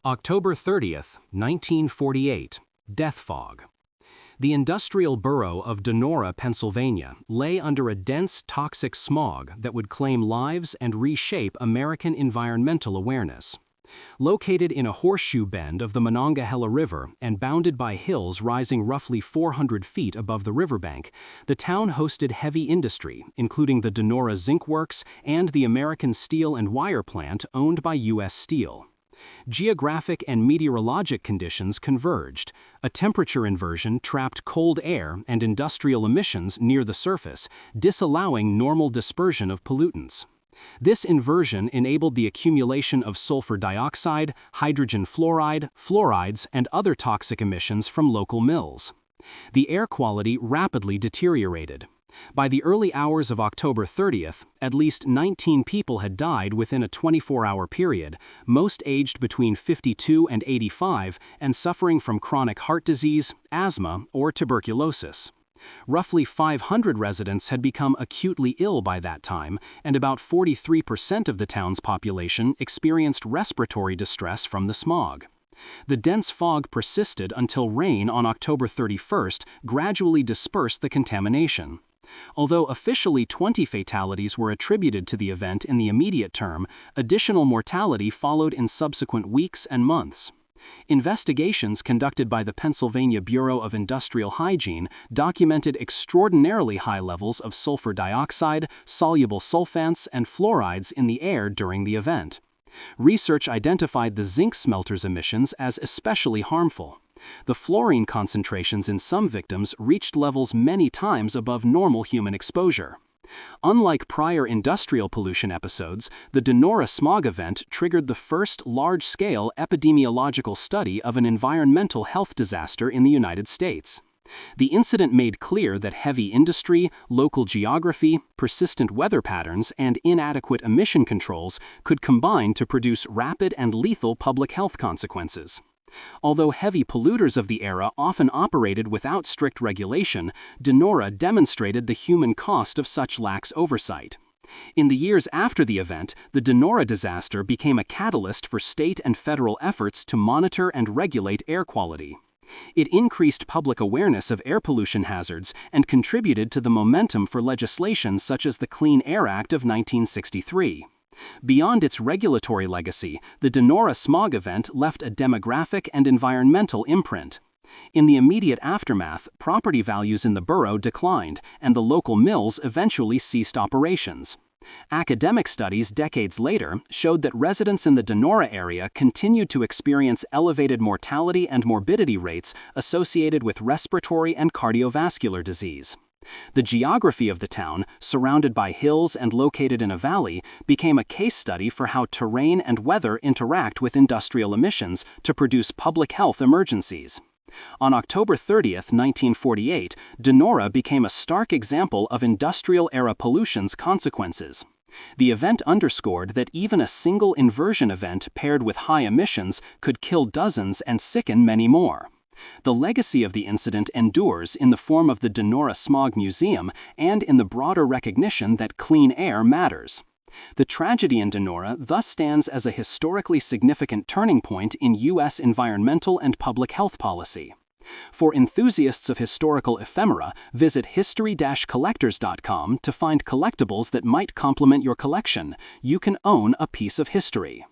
October 30th, 1948, Death Fog. The industrial borough of Donora, Pennsylvania, lay under a dense, toxic smog that would claim lives and reshape American environmental awareness. Located in a horseshoe bend of the Monongahela River and bounded by hills rising roughly 400 feet above the riverbank, the town hosted heavy industry, including the Donora Zinc Works and the American Steel and Wire Plant owned by U.S. Steel. Geographic and meteorologic conditions converged. A temperature inversion trapped cold air and industrial emissions near the surface, disallowing normal dispersion of pollutants. This inversion enabled the accumulation of sulfur dioxide, hydrogen fluoride, fluorides, and other toxic emissions from local mills. The air quality rapidly deteriorated. By the early hours of October 30th, at least 19 people had died within a 24-hour period, most aged between 52 and 85 and suffering from chronic heart disease, asthma, or tuberculosis. Roughly 500 residents had become acutely ill by that time, and about 43% of the town's population experienced respiratory distress from the smog. The dense fog persisted until rain on October 31st gradually dispersed the contamination. Although officially 20 fatalities were attributed to the event in the immediate term, additional mortality followed in subsequent weeks and months. Investigations conducted by the Pennsylvania Bureau of Industrial Hygiene documented extraordinarily high levels of sulfur dioxide, soluble sulfants, and fluorides in the air during the event. Research identified the zinc smelters' emissions as especially harmful. The fluorine concentrations in some victims reached levels many times above normal human exposure. Unlike prior industrial pollution episodes, the Donora smog event triggered the first large-scale epidemiological study of an environmental health disaster in the United States. The incident made clear that heavy industry, local geography, persistent weather patterns, and inadequate emission controls could combine to produce rapid and lethal public health consequences. Although heavy polluters of the era often operated without strict regulation, Donora demonstrated the human cost of such lax oversight. In the years after the event, the Donora disaster became a catalyst for state and federal efforts to monitor and regulate air quality. It increased public awareness of air pollution hazards and contributed to the momentum for legislation such as the Clean Air Act of 1963. Beyond its regulatory legacy, the Donora smog event left a demographic and environmental imprint. In the immediate aftermath, property values in the borough declined, and the local mills eventually ceased operations. Academic studies decades later showed that residents in the Donora area continued to experience elevated mortality and morbidity rates associated with respiratory and cardiovascular disease. The geography of the town, surrounded by hills and located in a valley, became a case study for how terrain and weather interact with industrial emissions to produce public health emergencies. On October 30th, 1948, Donora became a stark example of industrial-era pollution's consequences. The event underscored that even a single inversion event paired with high emissions could kill dozens and sicken many more. The legacy of the incident endures in the form of the Donora Smog Museum and in the broader recognition that clean air matters. The tragedy in Donora thus stands as a historically significant turning point in U.S. environmental and public health policy. For enthusiasts of historical ephemera, visit history-collectors.com to find collectibles that might complement your collection. You can own a piece of history.